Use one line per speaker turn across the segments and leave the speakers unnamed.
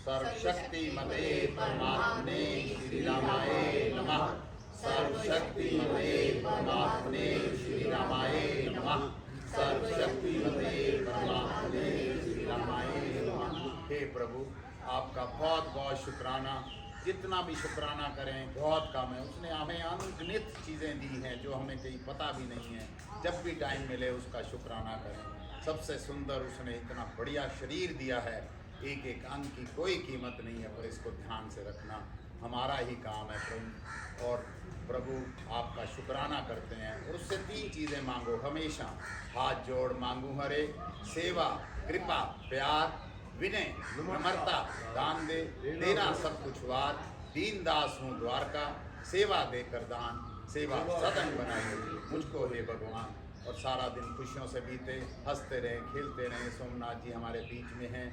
सर्वशक्ति मते परमात्मने श्री रामाय नमः। सर्वशक्ति मते परमात्मने श्री रामाय नमः। सर्वशक्ति मते परमात्मने श्री रामाय नमः। हे प्रभु, आपका बहुत बहुत शुक्राना। जितना भी शुक्राना करें बहुत कम है। उसने हमें अनगिनत चीज़ें दी हैं जो हमें कहीं पता भी नहीं है। जब भी टाइम मिले उसका शुक्राना करें। सबसे सुंदर उसने इतना बढ़िया शरीर दिया है, एक एक अंग की कोई कीमत नहीं है, पर इसको ध्यान से रखना हमारा ही काम है प्रभु। और प्रभु आपका शुक्राना करते हैं और उससे 3 चीज़ें मांगो हमेशा। हाथ जोड़ मांगू हरे, सेवा, कृपा, प्यार, विनय, नम्रता, दान दे देना सब कुछ वार। दीन दास हूँ द्वारका, सेवा देकर दान, सेवा सदन बनाई मुझको हे भगवान। और सारा दिन खुशियों से बीते, हंसते रहें, खेलते रहें। सोमनाथ जी हमारे बीच में हैं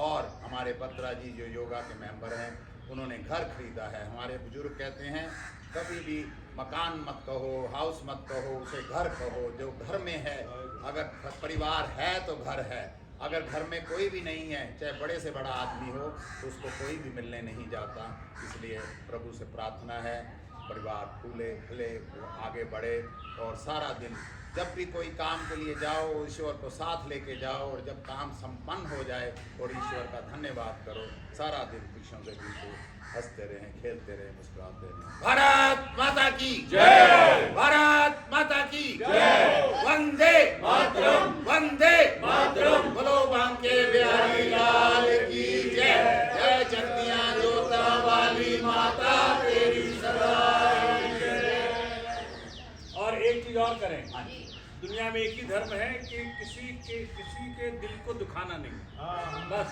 और हमारे बत्रा जी जो योगा के मेंबर हैं, उन्होंने घर खरीदा है। हमारे बुजुर्ग कहते हैं कभी भी मकान मत कहो, हाउस मत कहो, उसे घर कहो। जो घर में है, अगर परिवार है तो घर है। अगर घर में कोई भी नहीं है, चाहे बड़े से बड़ा आदमी हो, तो उसको कोई भी मिलने नहीं जाता। इसलिए प्रभु से प्रार्थना है परिवार फूले फले, आगे बढ़े। और सारा दिन जब भी कोई काम के लिए जाओ, ईश्वर को साथ लेके जाओ, और जब काम संपन्न हो जाए और ईश्वर का धन्यवाद करो। सारा दिन खुशियों से बीतो, हंसते रहें, खेलते रहें, मुस्कुराते रहें। भारत माता की जय। भारत माता की जय। वंदे मातरम, वंदे मातरम। बोलो बांके बिहारी लाल की जय। जय चंदिया जोता वाली माता तेरी सदा जय।
और एक चीज और करें, दुनिया में एक ही धर्म है कि किसी के दिल को दुखाना नहीं। बस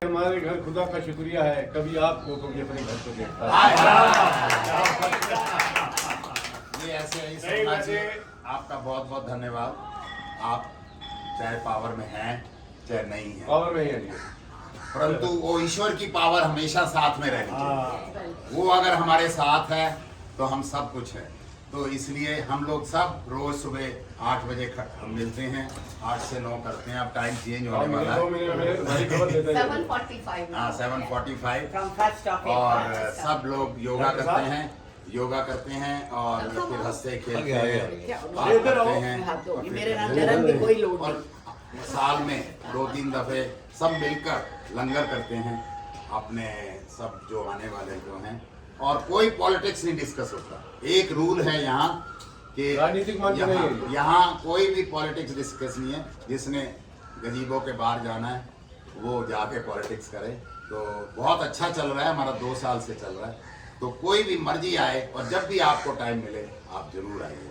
हमारे घर खुदा का शुक्रिया है, कभी आपको कभी अपने घर को देखता है।
ये ऐसे ही सोमनाथ जी, आपका बहुत बहुत धन्यवाद। आप चाहे पावर में हैं चाहे नहीं है,
पावर में ही है,
परंतु वो ईश्वर की पावर हमेशा साथ में रहनी चाहिए। वो अगर हमारे साथ है तो हम सब कुछ है। तो इसलिए हम लोग सब रोज सुबह 8 बजे मिलते हैं, 8 से 9 करते हैं। अब टाइम चेंज होने वाला है, 7:45। और सब लोग योगा करते हैं, योगा करते हैं और फिर हंसते खेलते हैं, बात करते हैं। और साल में 2-3 दफे सब मिलकर लंगर करते हैं अपने सब जो आने वाले जो हैं। और कोई पॉलिटिक्स नहीं डिस्कस होता। एक रूल है यहाँ कि यहाँ कोई भी पॉलिटिक्स डिस्कस नहीं है। जिसने गजीबों के बाहर जाना है वो जाके पॉलिटिक्स करे। तो बहुत अच्छा चल रहा है, हमारा 2 साल से चल रहा है। तो कोई भी मर्जी आए और जब भी आपको टाइम मिले आप जरूर आइए।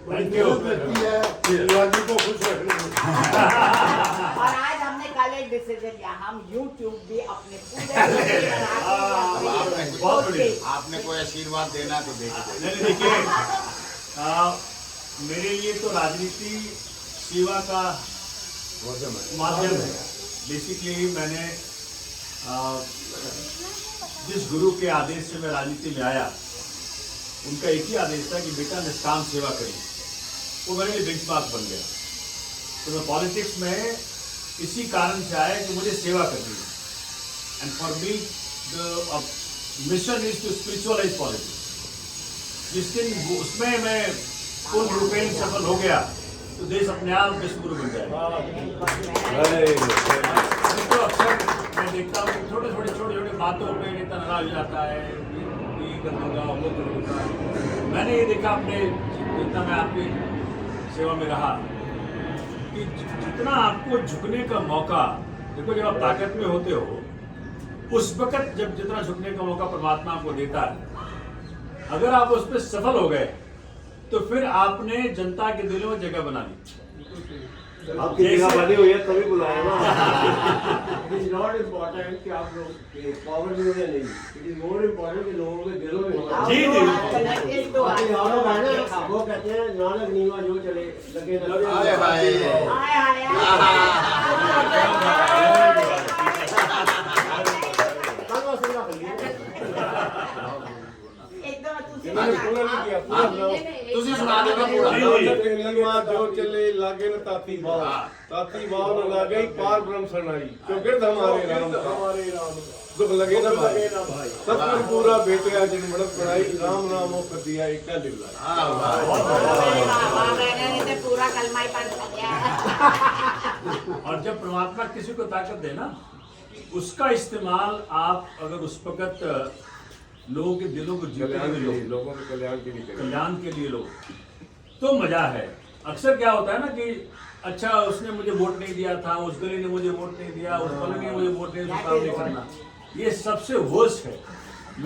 और आज हमने कल एक डिसीजन लिया, हम YouTube भी अपने
आपने कोई आशीर्वाद देना तो देखिए।
देखिए, मेरे लिए तो राजनीति सेवा का माध्यम है। बेसिकली मैंने जिस गुरु के आदेश से मैं राजनीति में आया, उनका एक ही आदेश था कि बेटा निष्काम सेवा करें। वो मेरे लिए बेंचमार्क बन गया। तो मैं पॉलिटिक्स में इसी कारण से आया कि मुझे सेवा करनी है। And for me the mission is to spiritualise politics. जिस दिन उसमें मैं पूर्ण रूपेण सफल हो गया तो देश अपने आप विश्वगुरु बन जाएगा। तो अक्सर मैं देखता हूँ कि छोटे छोटे बातों पे नेता नाराज हो जाता है, ये कर दूंगा वो कर दूंगा। मैंने ये देखा अपने जितना मैं आपकी सेवा में रहा कि जितना आपको झुकने का मौका, देखो जब आप ताकत में होते हो उस वक्त जब जितना झुकने का मौका परमात्मा आपको देता है, अगर आप उस पर सफल हो गए तो फिर आपने जनता के दिलों में जगह बना ली।
आपकी जगह बनी हुई है तभी बुलाया ना। इट इज नॉट इम्पोर्टेंट कि आप लोग पावर में या नहीं, इट इज मोर इम्पोर्टेंट कि लोगों के दिलों में होना।
जी जी,
वो कहते हैं नानक नीवा जो चले लगे लगे। मैंने पूरा नहीं किया, पूरा सुनाओ।
ਤੁਸੀਂ ਸੁਣਾ ਦੇਣਾ ਪੂਰਾ
नीलमा जो चले लागे न ताती वाव, ताती वाव न लागे पार ब्रह्म शरणाई, जो गिरध हमारे राम दुख लगे ना भाई, सब कुछ पूरा बेटे जिन मड़क बनाई, राम नाम हो कर दिया एक लिल्ला।
मैंने तो पूरा कलमा ही पढ़ लिया।
और जब परमात्मा किसी को ताकत दे ना, उसका इस्तेमाल आप अगर उस वक्त लोगों के दिलों को जीतने के लिए,
लोगों के कल्याण के लिए करें।
कल्याण के लिए लो तो मजा है। अक्सर क्या होता है ना कि अच्छा उसने मुझे वोट नहीं दिया था, उस गली ने मुझे वोट नहीं दिया, उस फलाने ने मुझे वोट नहीं दिया, काम नहीं करना, ये सबसे वर्स्ट है।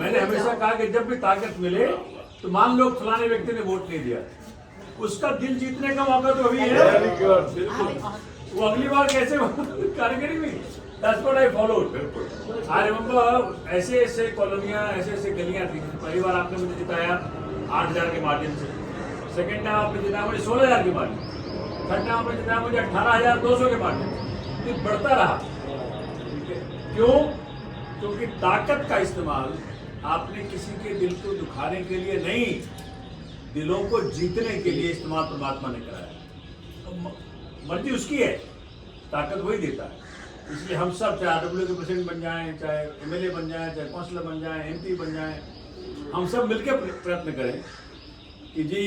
मैंने हमेशा कहा कि जब भी ताकत मिले तो मान लो फलाने व्यक्ति ने वोट नहीं दिया, उसका दिल जीतने का मौका तो अभी है,
Very good, बिल्कुल।
वो अगली बार कैसे कारीगरी में। That's what I followed. I remember ऐसे ऐसे कॉलोनियाँ, ऐसे ऐसे गलियाँ थी। पहली बार आपने मुझे जिताया 8,000 के मार्जिन से, सेकेंड टाइम आपने जिताया मुझे 16,000 के मार्जिन, थर्ड टाइम आपने जिताया मुझे 18,200 के मार्जिन से। ये बढ़ता रहा, ठीक है? क्यों? क्योंकि ताकत का इस्तेमाल आपने किसी के दिल को दुखाने के लिए नहीं, दिलों को जीतने के लिए इस्तेमाल परमात्मा ने कराया। तो मर्जी उसकी है, ताकत वही देता है। इसलिए हम सब चाहे RW के प्रेसिडेंट बन जाएं, चाहे MLA बन जाएं, चाहे काउंसलर बन जाएं, MP बन जाएं, हम सब मिलकर प्रयत्न करें कि जी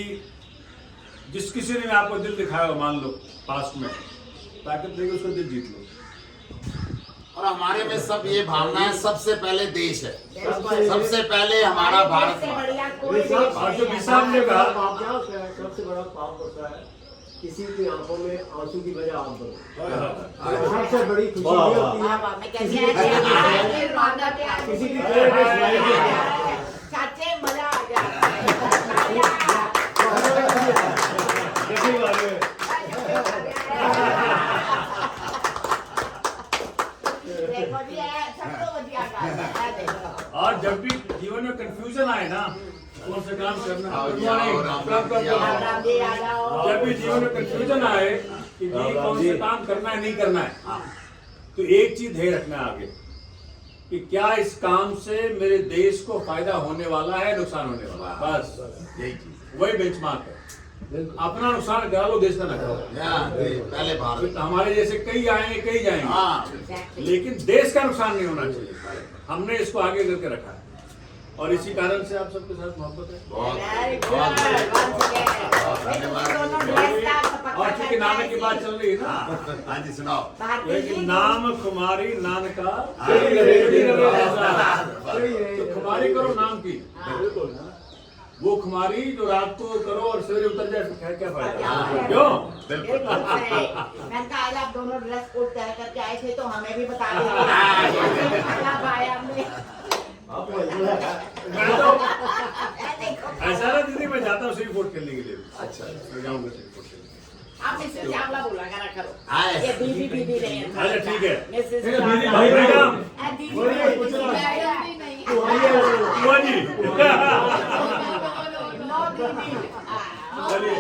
जिस किसी ने आपको दिल दिखाया हो, मान लो पास्ट में, ताकत देकर उसका दिल जीत लो।
और हमारे में सब ये भावना है, सबसे पहले देश है, सबसे पहले हमारा भारत
से
माता।
बढ़िया कोई देश
और जो
नहीं है।
विशाल ने कहा,
आप क्या सबसे बड़ा पाप होता है, किसी की आंखों में आंसू की वजह आप बनो। सबसे बड़ी खुशी ये होती है
वाह, वाह, मैं कहती हूँ, ये मानना क्या है?
किसी की प्रेयर में स्माइल की।
चाचे मजा आ गया।
कैसी बात है?
देखो जी, सबको बढ़िया है, देखो।
और जब भी जीवन में कंफ्यूजन आए ना, कौन सा काम करना,
आओ
good
जी, आओ,
morning,
राम
कब कब
जी,
कब।
आओ।
राम जी आ जाओ।
जब भी जीवन में कंफ्यूजन आए कि जी कौन सा काम करना है नहीं करना है, तो एक चीज ध्यान रखना है आगे कि क्या इस काम से मेरे देश को फायदा होने वाला है, नुकसान होने वाला है, बस
यही चीज
वही बेंचमार्क है। अपना नुकसान करा लो, देश का ना करो।
पहले भारत।
तो हमारे जैसे कई आएंगे कई जाएंगे,
हाँ,
लेकिन देश का नुकसान नहीं होना चाहिए। हमने इसको आगे करके रखा है और इसी कारण से आप सबके साथ मोहब्बत है।
बहुत
Very good,
बहुत
once again।
धन्यवाद।
दोनों dress का पता
और चूंकि नाम की बात चल रही है ना,
हाँ जी, सुनाओ।
भारती
लेकिन
जी,
नाम कुमारी नान का
सही रहे,
सही रहे
सही रहे।
तो खुमारी करो नाम की, वो खुमारी जो रात को करो और सवेरे उतर जाए, क्या फायदा? क्यों?
बिल्कुल सही। मैंने कहा आज आप दोनों ड्रेस कोड तय करके आए थे तो हमें भी बता दीजिए। क्या पाया हमने?
मैं तो
देखो,
ऐसा ना दीदी, मैं जाता हूँ सिर्फ वोट करने के लिए।
अच्छा,
मैं जाऊँगा सिर्फ वोट करने।
आप मिसेस चावला बोला करा करो।
हाय।
ये दीदी दीदी नहीं है।
अच्छा, ठीक है।
मिसेस
दीदी,
चावला।
भाई मैडम,
दीदी
बोलिए,
दीदी
कुछ ना।
नहीं।
बुआ जी,
नो दीदी।
चलिए।